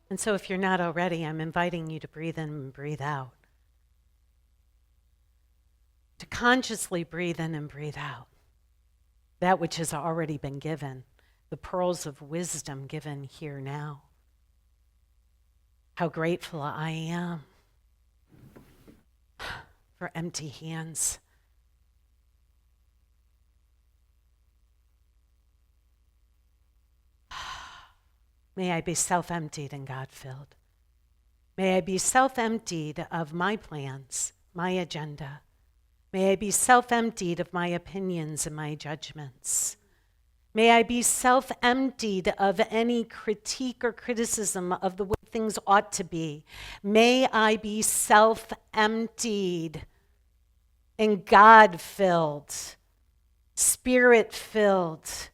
And so if you're not already, I'm inviting you to breathe in and breathe out. To consciously breathe in and breathe out. That which has already been given. The pearls of wisdom given here now. How grateful I am for empty hands. May I be self-emptied and God-filled. May I be self-emptied of my plans, my agenda. May I be self-emptied of my opinions and my judgments. May I be self-emptied of any critique or criticism of the way things ought to be. May I be self-emptied and God-filled, Spirit-filled.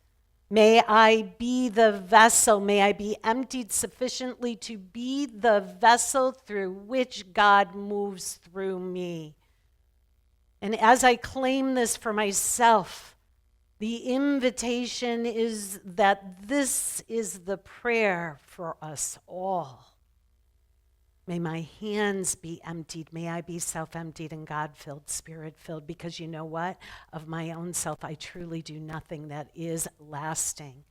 May I be the vessel. May I be emptied sufficiently to be the vessel through which God moves through me. And as I claim this for myself, the invitation is that this is the prayer for us all. May my hands be emptied. May I be self-emptied and God-filled, Spirit-filled, because you know what? Of my own self, I truly do nothing that is lasting.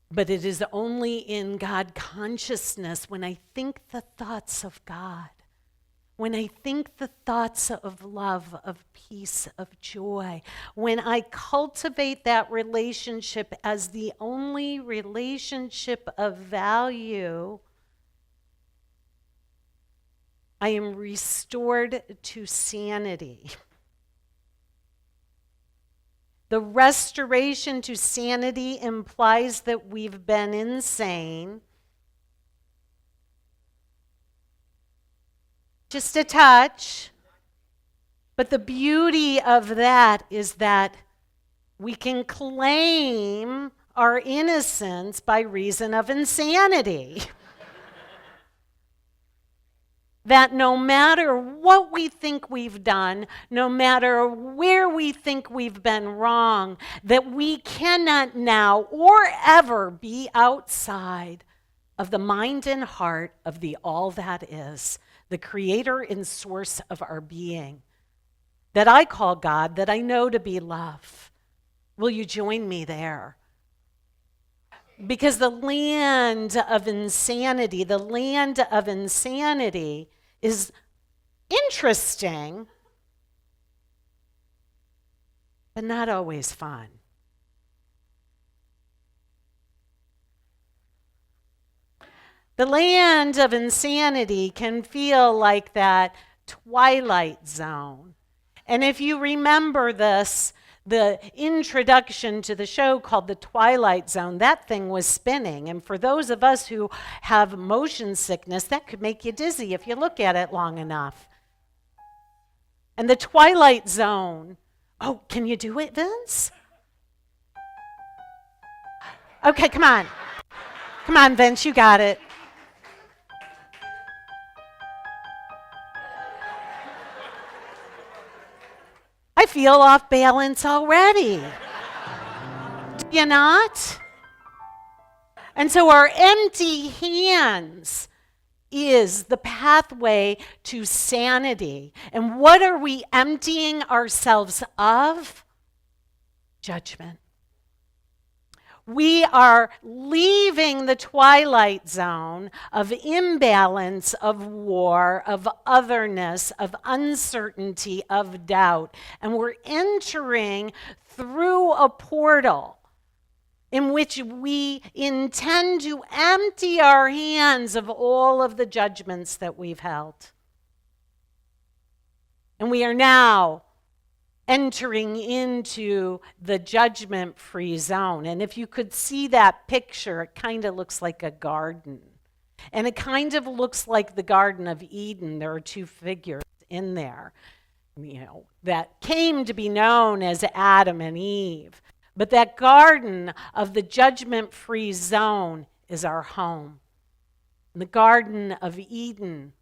But it is only in God consciousness when I think the thoughts of God, when I think the thoughts of love, of peace, of joy, when I cultivate that relationship as the only relationship of value, I am restored to sanity. The restoration to sanity implies that we've been insane. Just a touch. But the beauty of that is that we can claim our innocence by reason of insanity. That no matter what we think we've done, no matter where we think we've been wrong, that we cannot now or ever be outside of the mind and heart of the all that is, the creator and source of our being, that I call God, that I know to be love. Will you join me there? Because the land of insanity is interesting, but not always fun. The land of insanity can feel like that twilight zone. And if you remember this, the introduction to the show called The Twilight Zone, that thing was spinning. And for those of us who have motion sickness, that could make you dizzy if you look at it long enough. And the Twilight Zone, oh, can you do it, Vince? Okay, come on. Come on, Vince, you got it. I feel off balance already. Do you not? And so our empty hands is the pathway to sanity. And what are we emptying ourselves of? Judgment. We are leaving the twilight zone of imbalance, of war, of otherness, of uncertainty, of doubt. And we're entering through a portal in which we intend to empty our hands of all of the judgments that we've held. And we are now entering into the judgment-free zone. And if you could see that picture, it kind of looks like a garden. And it kind of looks like the Garden of Eden. There are two figures in there, that came to be known as Adam and Eve. But that garden of the judgment-free zone is our home. And the Garden of Eden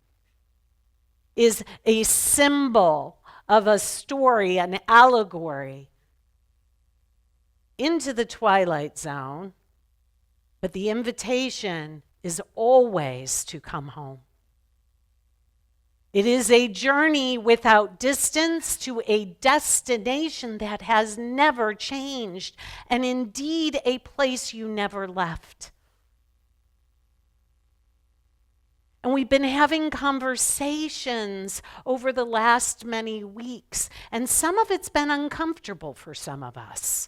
is a symbol of a story, an allegory into the twilight zone, But the invitation is always to come home. It is a journey without distance to a destination that has never changed, and indeed a place you never left. And we've been having conversations over the last many weeks, and some of it's been uncomfortable for some of us.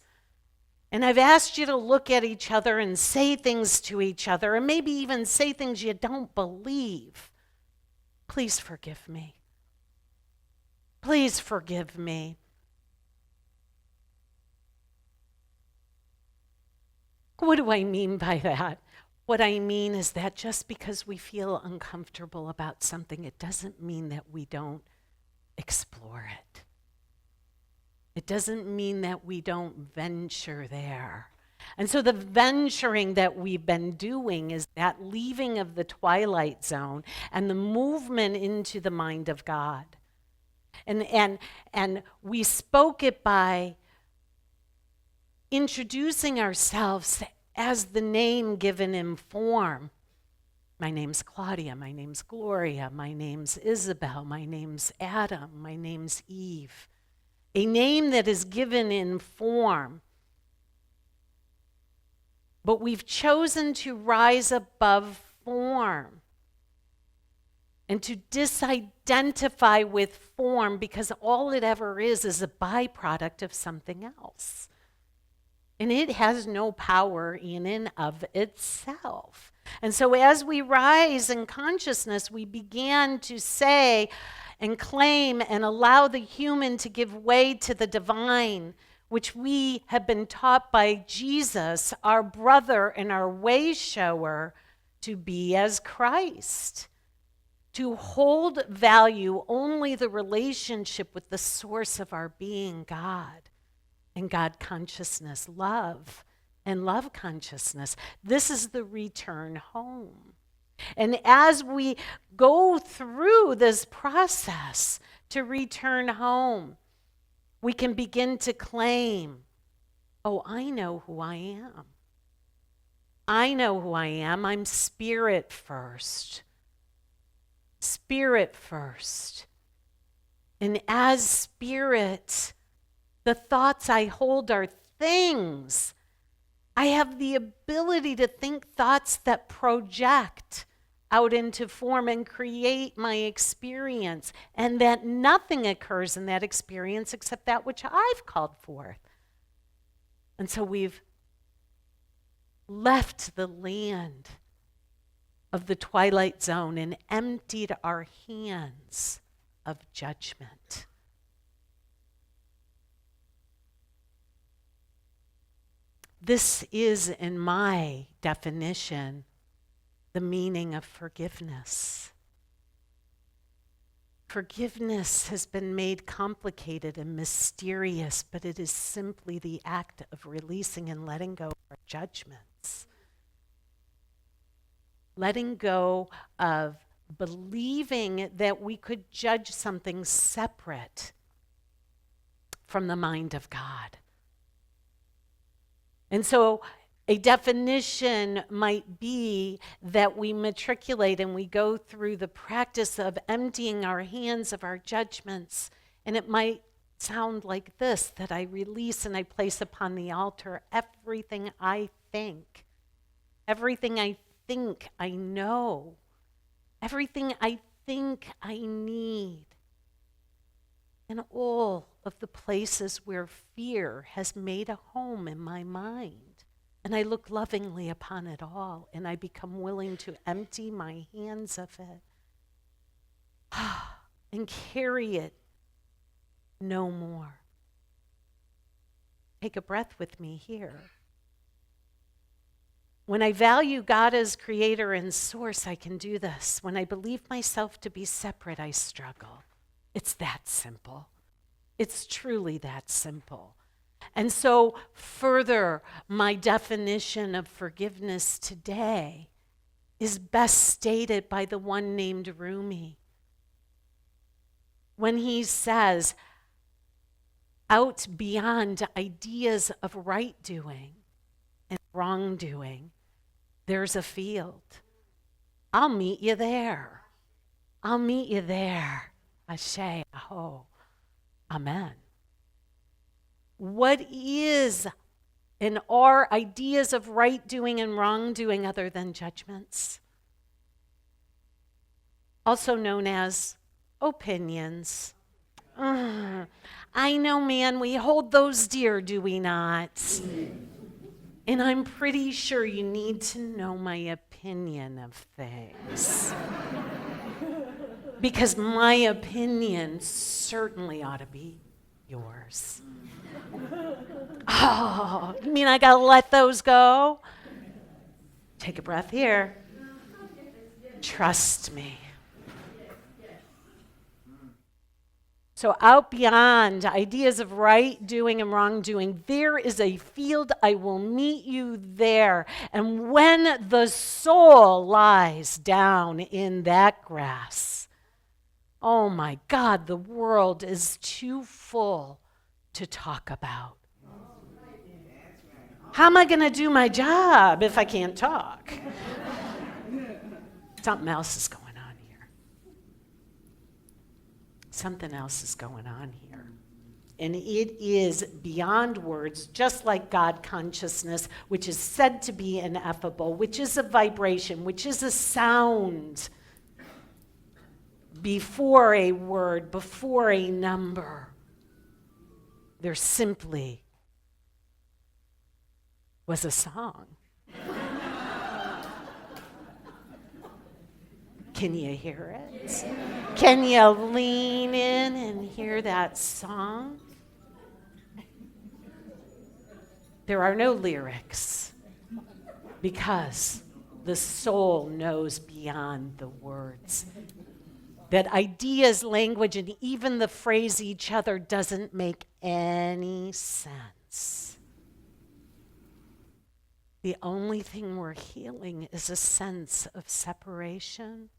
And I've asked you to look at each other and say things to each other, and maybe even say things you don't believe. Please forgive me. Please forgive me. What do I mean by that? What I mean is that just because we feel uncomfortable about something, it doesn't mean that we don't explore it. It doesn't mean that we don't venture there. And so the venturing that we've been doing is that leaving of the twilight zone and the movement into the mind of God. And we spoke it by introducing ourselves as the name given in form. My name's Claudia, my name's Gloria, my name's Isabel, my name's Adam, my name's Eve. A name that is given in form. But we've chosen to rise above form and to disidentify with form, because all it ever is a byproduct of something else. And it has no power in and of itself. And so as we rise in consciousness, we began to say and claim and allow the human to give way to the divine, which we have been taught by Jesus, our brother and our way shower, to be as Christ. To hold value only the relationship with the source of our being, God, and God consciousness, love, and love consciousness. This is the return home. And as we go through this process to return home, we can begin to claim, oh, I know who I am. I know who I am. I'm spirit first. Spirit first. And as spirit, the thoughts I hold are things. I have the ability to think thoughts that project out into form and create my experience, and that nothing occurs in that experience except that which I've called forth. And so we've left the land of the twilight zone and emptied our hands of judgment. This is, in my definition, the meaning of forgiveness. Forgiveness has been made complicated and mysterious, but it is simply the act of releasing and letting go of our judgments. Letting go of believing that we could judge something separate from the mind of God. And so a definition might be that we matriculate and we go through the practice of emptying our hands of our judgments. And it might sound like this, that I release and I place upon the altar everything I think. Everything I think I know. Everything I think I need. And all of the places where fear has made a home in my mind. And I look lovingly upon it all, and I become willing to empty my hands of it and carry it no more. Take a breath with me here. When I value God as creator and source, I can do this. When I believe myself to be separate, I struggle. It's that simple. It's truly that simple. And so further, my definition of forgiveness today is best stated by the one named Rumi. When he says, out beyond ideas of right doing and wrongdoing, there's a field. I'll meet you there. I'll meet you there. Ashe, aho, amen. What is and are ideas of right doing and wrongdoing other than judgments? Also known as opinions. I know, man, we hold those dear, do we not? And I'm pretty sure you need to know my opinion of things. Because my opinion certainly ought to be yours. Oh, you mean I gotta let those go? Take a breath here. Trust me. So out beyond ideas of right doing and wrongdoing, there is a field. I will meet you there. And when the soul lies down in that grass, oh my God, the world is too full to talk about. How am I going to do my job if I can't talk? Something else is going on here. Something else is going on here. And it is beyond words, just like God consciousness, which is said to be ineffable, which is a vibration, which is a sound before a word, before a number. There simply was a song. Can you hear it? Can you lean in and hear that song? There are no lyrics because the soul knows beyond the words. That ideas, language, and even the phrase each other doesn't make any sense. The only thing we're healing is a sense of separation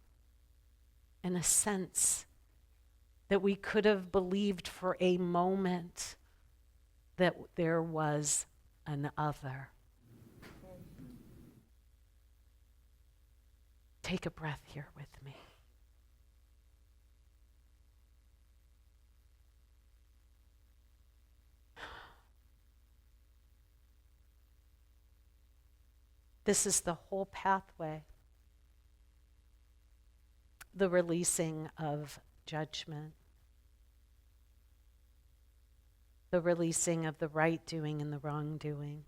and a sense that we could have believed for a moment that there was an other. Take a breath here with me. This is the whole pathway. The releasing of judgment. The releasing of the right doing and the wrong doing.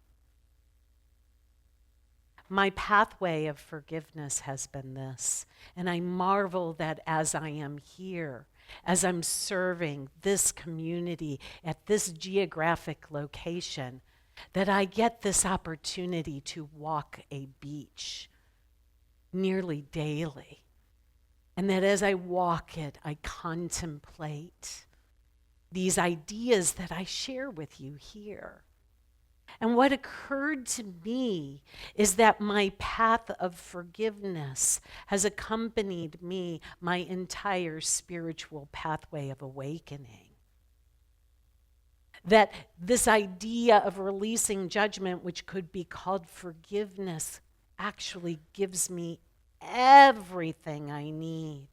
My pathway of forgiveness has been this, and I marvel that as I am here, as I'm serving this community at this geographic location, that I get this opportunity to walk a beach nearly daily. And that as I walk it, I contemplate these ideas that I share with you here. And what occurred to me is that my path of forgiveness has accompanied me my entire spiritual pathway of awakening. That this idea of releasing judgment, which could be called forgiveness, actually gives me everything I need.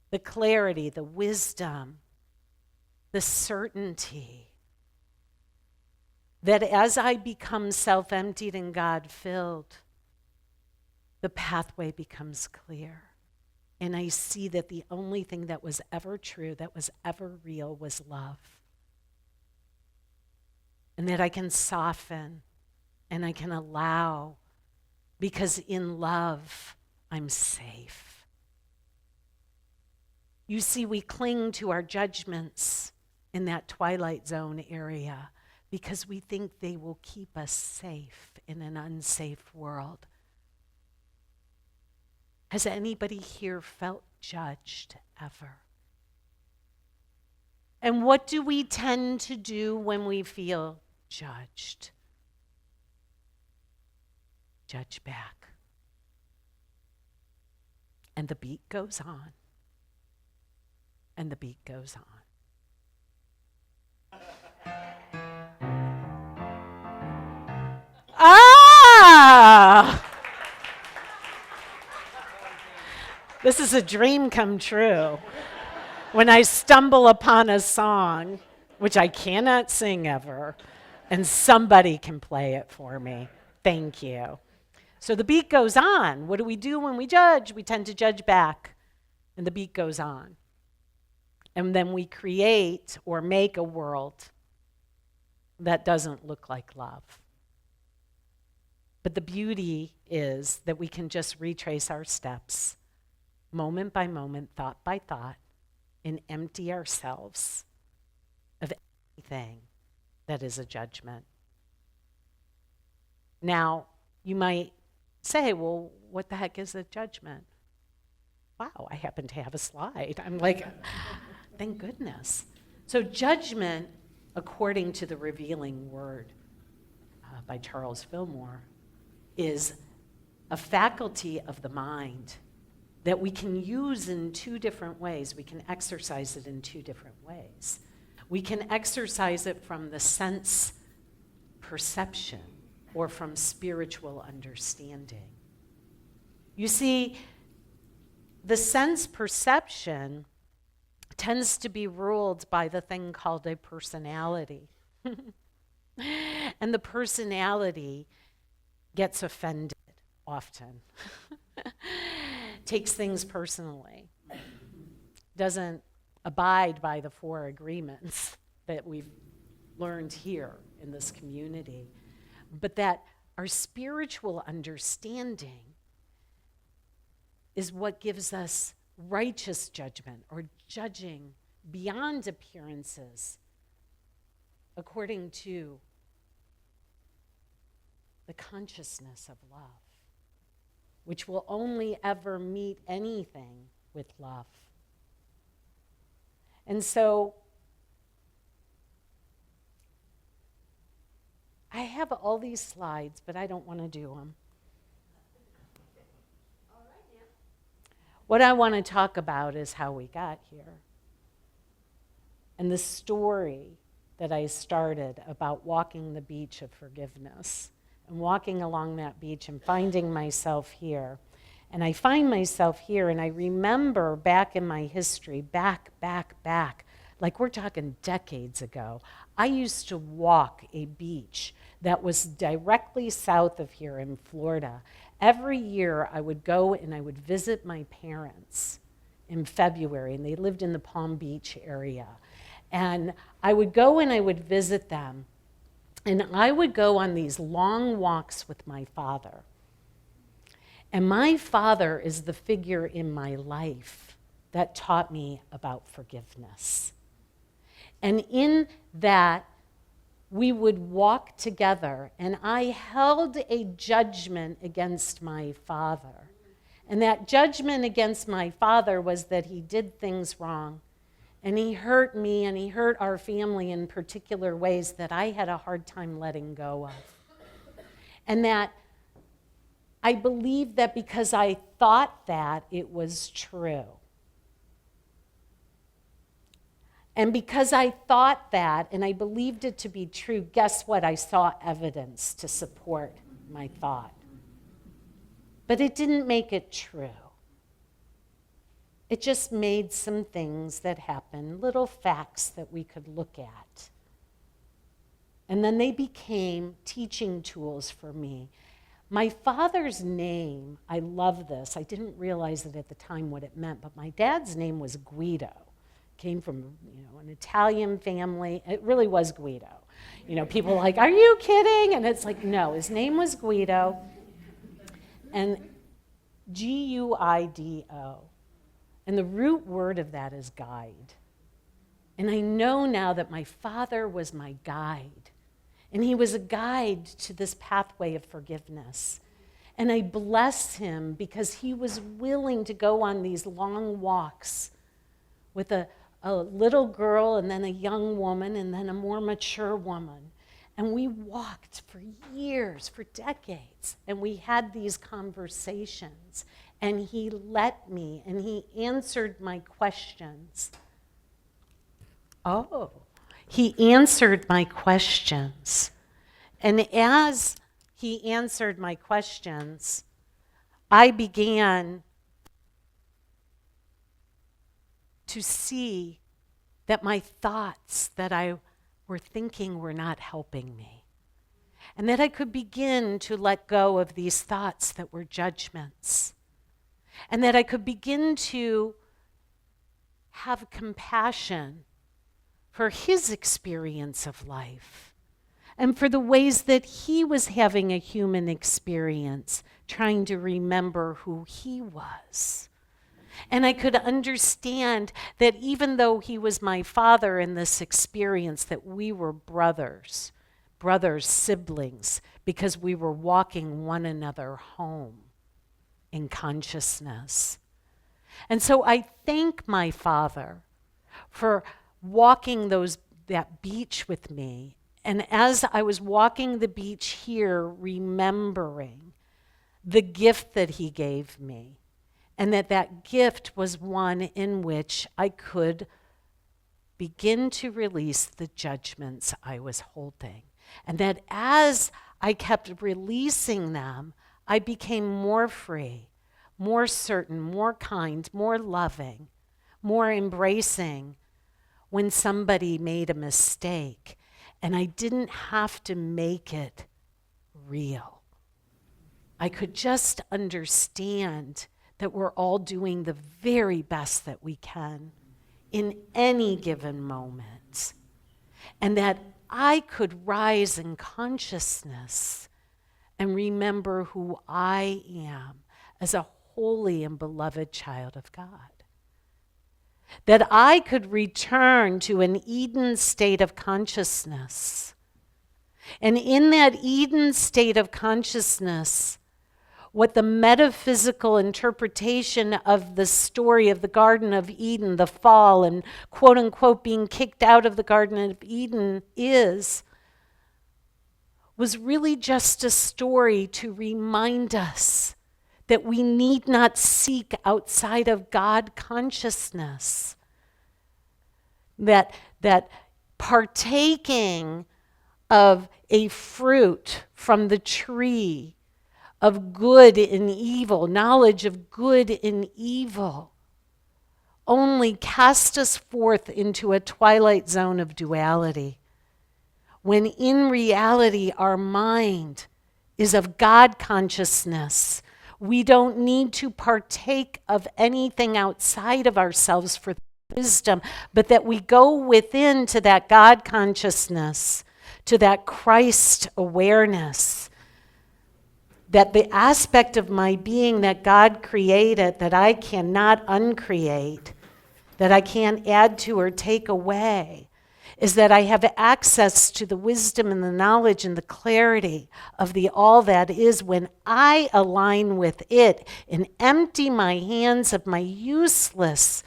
The clarity, the wisdom, the certainty that as I become self-emptied and God-filled, the pathway becomes clear. And I see that the only thing that was ever true, that was ever real, was love. And that I can soften and I can allow, because in love, I'm safe. You see, we cling to our judgments in that twilight zone area because we think they will keep us safe in an unsafe world. Has anybody here felt judged ever? And what do we tend to do when we feel judged? Judge back. And the beat goes on. And the beat goes on. Ah! This is a dream come true. When I stumble upon a song, which I cannot sing ever, and somebody can play it for me. Thank you. So the beat goes on. What do we do when we judge? We tend to judge back, and the beat goes on. And then we create or make a world that doesn't look like love. But the beauty is that we can just retrace our steps, moment by moment, thought by thought, and empty ourselves of anything that is a judgment. Now, you might say, well, what the heck is a judgment? Wow, I happen to have a slide. I'm like, thank goodness. So judgment, according to the Revealing Word by Charles Fillmore, is a faculty of the mind that we can use in two different ways. We can exercise it in two different ways. We can exercise it from the sense perception or from spiritual understanding. You see, the sense perception tends to be ruled by the thing called a personality. And the personality gets offended often, takes things personally, doesn't abide by the 4 agreements that we've learned here in this community, but that our spiritual understanding is what gives us righteous judgment, or judging beyond appearances according to the consciousness of love, which will only ever meet anything with love. And so I have all these slides, but I don't want to do them. What I want to talk about is how we got here. And the story that I started about walking the beach of forgiveness and walking along that beach and finding myself here. And I find myself here, and I remember back in my history, back, like we're talking decades ago, I used to walk a beach that was directly south of here in Florida. Every year I would go and I would visit my parents in February, and they lived in the Palm Beach area. And I would go and I would visit them, and I would go on these long walks with my father. And my father is the figure in my life that taught me about forgiveness. And in that, we would walk together, and I held a judgment against my father. And that judgment against my father was that he did things wrong, and he hurt me, and he hurt our family in particular ways that I had a hard time letting go of. And that I believed that because I thought that, it was true. And because I thought that, and I believed it to be true, guess what? I saw evidence to support my thought. But it didn't make it true. It just made some things that happened, little facts that we could look at. And then they became teaching tools for me. My father's name, I love this. I didn't realize it at the time what it meant, but my dad's name was Guido. Came from, an Italian family. It really was Guido. People are like, are you kidding? And it's like, no, his name was Guido. And Guido. And the root word of that is guide. And I know now that my father was my guide. And he was a guide to this pathway of forgiveness. And I bless him because he was willing to go on these long walks with a little girl, and then a young woman, and then a more mature woman. And we walked for years, for decades, and we had these conversations. And he let me, and he answered my questions. He answered my questions. And as he answered my questions, I began to see that my thoughts that I were thinking were not helping me. And that I could begin to let go of these thoughts that were judgments. And that I could begin to have compassion for his experience of life and for the ways that he was having a human experience, trying to remember who he was. And I could understand that even though he was my father in this experience, that we were brothers, siblings, because we were walking one another home in consciousness. And so I thank my father for walking that beach with me. And as I was walking the beach here, remembering the gift that he gave me, and that gift was one in which I could begin to release the judgments I was holding. And that as I kept releasing them, I became more free, more certain, more kind, more loving, more embracing when somebody made a mistake. And I didn't have to make it real. I could just understand that we're all doing the very best that we can in any given moment. And that I could rise in consciousness and remember who I am as a holy and beloved child of God. That I could return to an Eden state of consciousness. And in that Eden state of consciousness, what the metaphysical interpretation of the story of the Garden of Eden, the fall, and quote unquote being kicked out of the Garden of Eden was really just a story to remind us that we need not seek outside of God consciousness. That partaking of a fruit from the tree of good and evil, knowledge of good and evil, only cast us forth into a twilight zone of duality, when in reality our mind is of God consciousness. We don't need to partake of anything outside of ourselves for wisdom, but that we go within to that God consciousness, to that Christ awareness, that the aspect of my being that God created, that I cannot uncreate, that I can't add to or take away, is that I have access to the wisdom and the knowledge and the clarity of the all that is when I align with it and empty my hands of my useless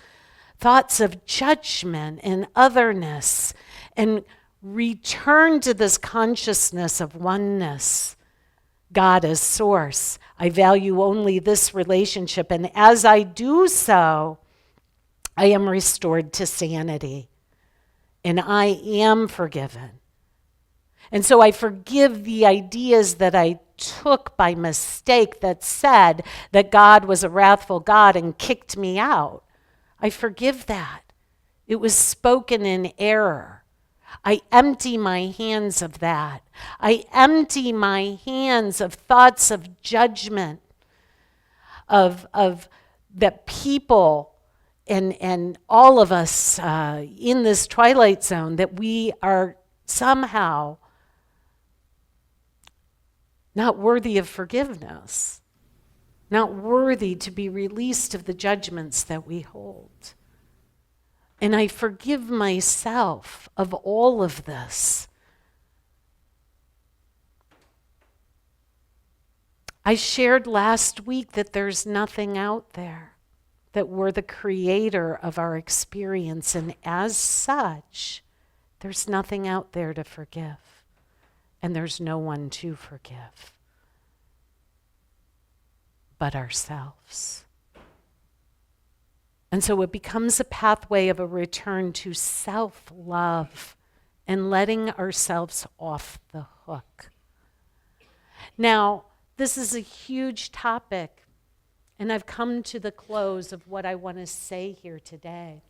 thoughts of judgment and otherness and return to this consciousness of oneness. God as source. I value only this relationship. And as I do so, I am restored to sanity. And I am forgiven. And so I forgive the ideas that I took by mistake that said that God was a wrathful God and kicked me out. I forgive that. It was spoken in error. I empty my hands of that. I empty my hands of thoughts of judgment, of that people and all of us in this twilight zone, that we are somehow not worthy of forgiveness, not worthy to be released of the judgments that we hold. And I forgive myself of all of this. I shared last week that there's nothing out there, that we're the creator of our experience, and as such, there's nothing out there to forgive, and there's no one to forgive but ourselves. And so it becomes a pathway of a return to self-love and letting ourselves off the hook. Now, this is a huge topic, and I've come to the close of what I want to say here today.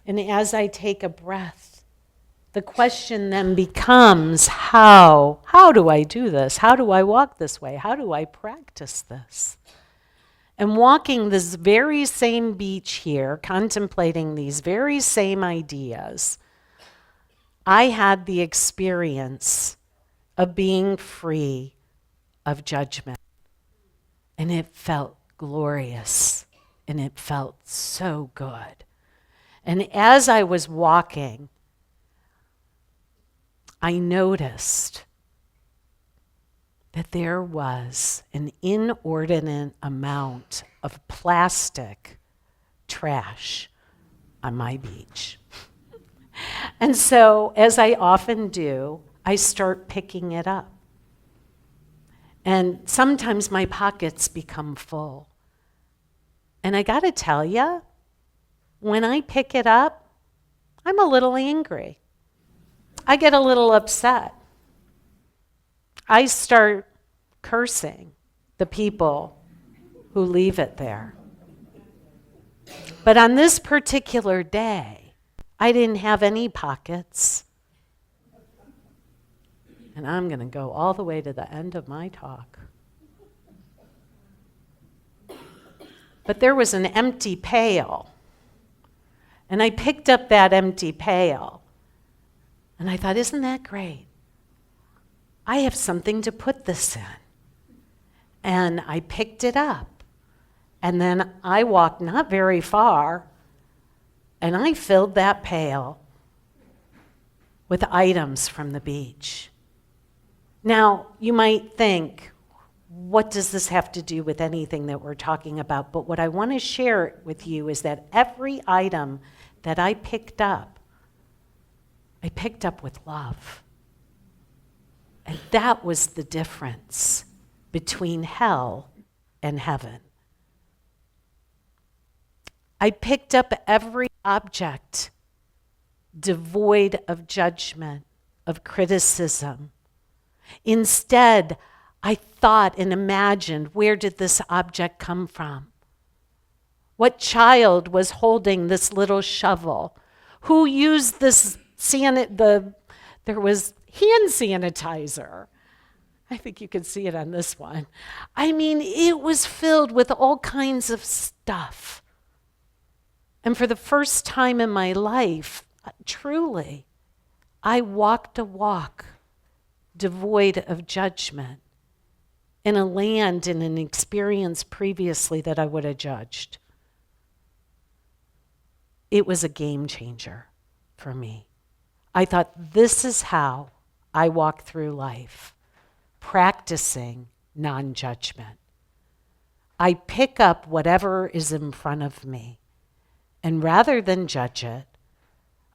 And as I take a breath, the question then becomes, how? How do I do this? How do I walk this way? How do I practice this? And walking this very same beach here, contemplating these very same ideas, I had the experience of being free of judgment. And it felt glorious, and it felt so good. And as I was walking, I noticed that there was an inordinate amount of plastic trash on my beach. And so, as I often do, I start picking it up. And sometimes my pockets become full. And I gotta tell you, when I pick it up, I'm a little angry. I get a little upset. I start cursing the people who leave it there. But on this particular day, I didn't have any pockets. And I'm going to go all the way to the end of my talk. But there was an empty pail. And I picked up that empty pail. And I thought, isn't that great? I have something to put this in. And I picked it up. And then I walked not very far, and I filled that pail with items from the beach. Now, you might think, what does this have to do with anything that we're talking about? But what I want to share with you is that every item that I picked up with love. And that was the difference between hell and heaven. I picked up every object devoid of judgment, of criticism. Instead, I thought and imagined, where did this object come from? What child was holding this little shovel? Who used this there was hand sanitizer. I think you can see it on this one. I mean, it was filled with all kinds of stuff. And for the first time in my life, truly, I walked a walk devoid of judgment in a land and an experience previously that I would have judged. It was a game changer for me. I thought, this is how I walk through life, practicing non-judgment. I pick up whatever is in front of me, and rather than judge it,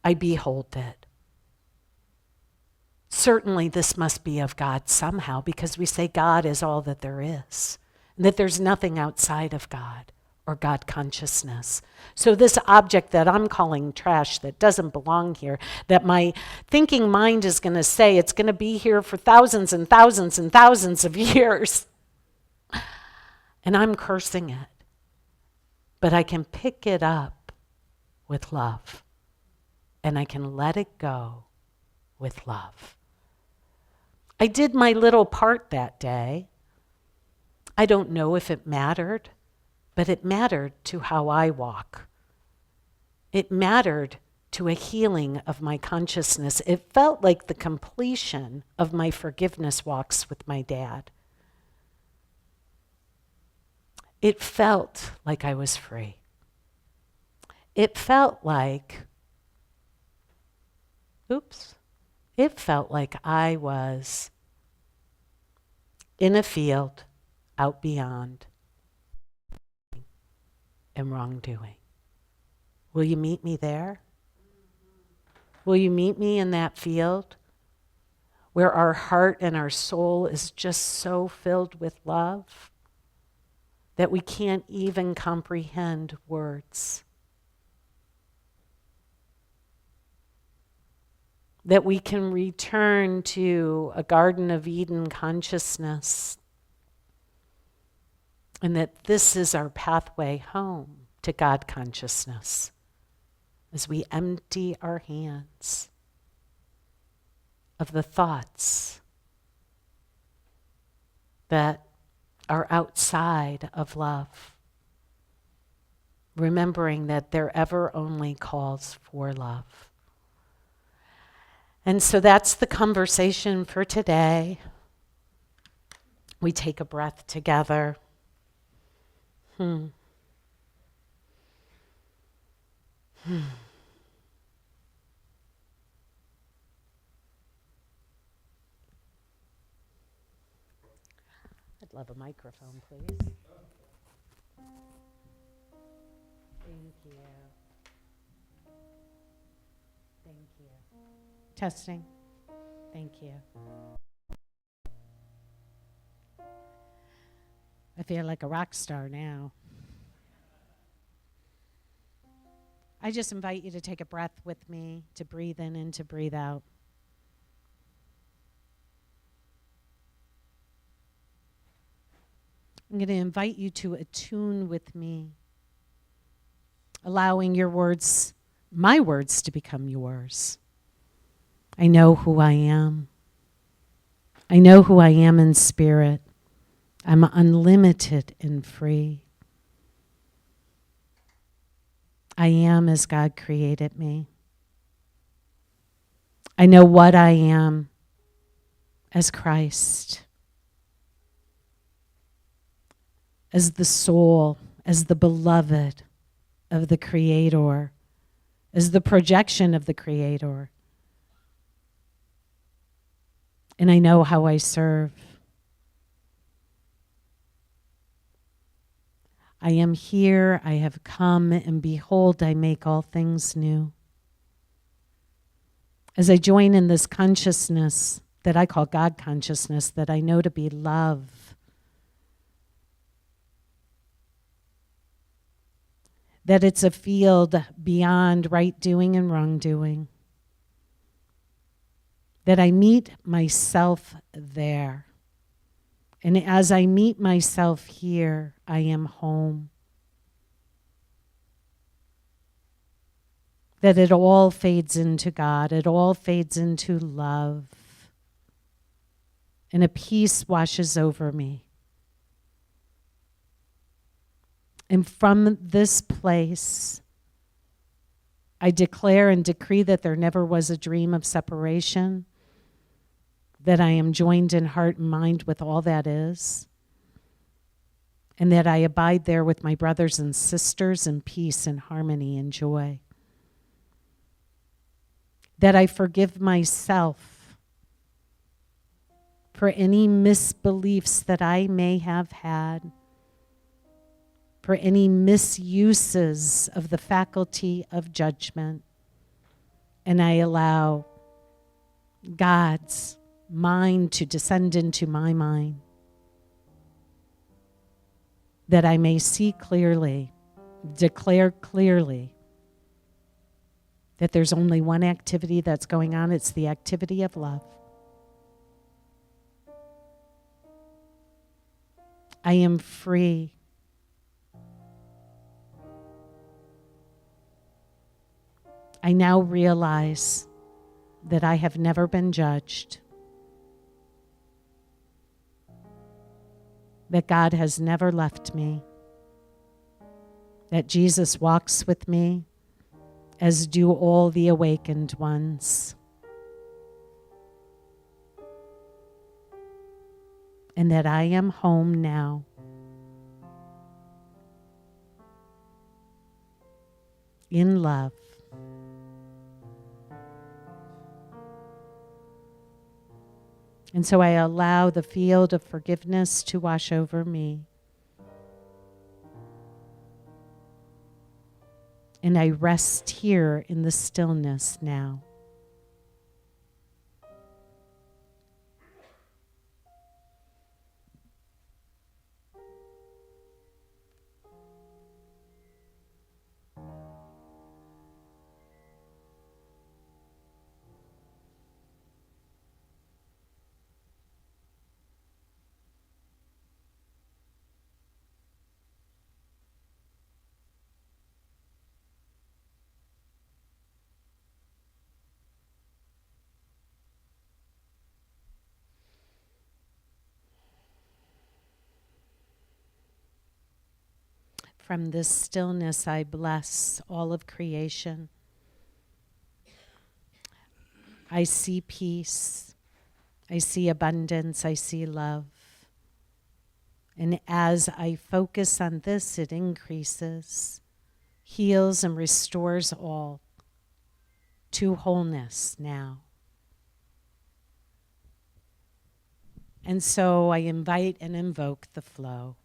I behold it. Certainly this must be of God somehow, because we say God is all that there is, and that there's nothing outside of God or God consciousness. So this object that I'm calling trash, that doesn't belong here, that my thinking mind is going to say it's going to be here for thousands and thousands and thousands of years, and I'm cursing it. But I can pick it up with love, and I can let it go with love. I did my little part that day. I don't know if it mattered, but it mattered to how I walk. It mattered to a healing of my consciousness. It felt like the completion of my forgiveness walks with my dad. It felt like I was free. It felt like, it felt like I was in a field out beyond and wrongdoing. Will you meet me there? Will you meet me in that field where our heart and our soul is just so filled with love that we can't even comprehend words? That we can return to a Garden of Eden consciousness, and that this is our pathway home to God consciousness. as we empty our hands of the thoughts that are outside of love, remembering that there ever only calls for love. And so that's the conversation for today. We take a breath together. I'd love a microphone, please. Thank you. Thank you. Testing. Thank you. I feel like a rock star now. I just invite you to take a breath with me, to breathe in and to breathe out. I'm going to invite you to attune with me, allowing your words, my words, to become yours. I know who I am. I know who I am in spirit. I'm unlimited and free. I am as God created me. I know what I am as Christ, as the soul, as the beloved of the Creator, as the projection of the Creator. And I know how I serve. I am here, I have come, and behold, I make all things new. As I join in this consciousness that I call God consciousness, that I know to be love, that it's a field beyond right doing and wrong doing, that I meet myself there. And as I meet myself here, I am home. That it all fades into God, it all fades into love. And a peace washes over me. And from this place, I declare and decree that there never was a dream of separation, that I am joined in heart and mind with all that is, and that I abide there with my brothers and sisters in peace and harmony and joy. That I forgive myself for any misbeliefs that I may have had, for any misuses of the faculty of judgment, and I allow God's mind to descend into my mind, that I may see clearly, declare clearly that there's only one activity that's going on. It's the activity of love. I am free. I now realize that I have never been judged, that God has never left me, that Jesus walks with me, as do all the awakened ones, and that I am home now. In love. And so I allow the field of forgiveness to wash over me. And I rest here in the stillness now. From this stillness, I bless all of creation. I see peace. I see abundance. I see love. And as I focus on this, it increases, heals, and restores all to wholeness now. And so I invite and invoke the flow.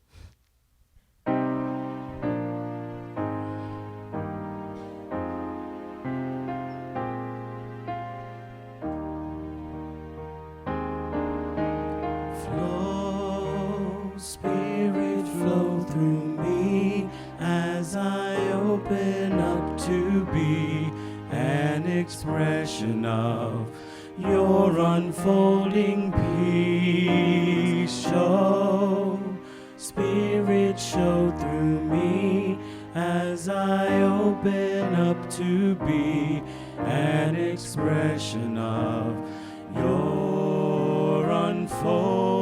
Flow, Spirit, flow through me as I open up to be an expression of your unfolding peace. Show, Spirit, show through me as I open up to be an expression of your unfolding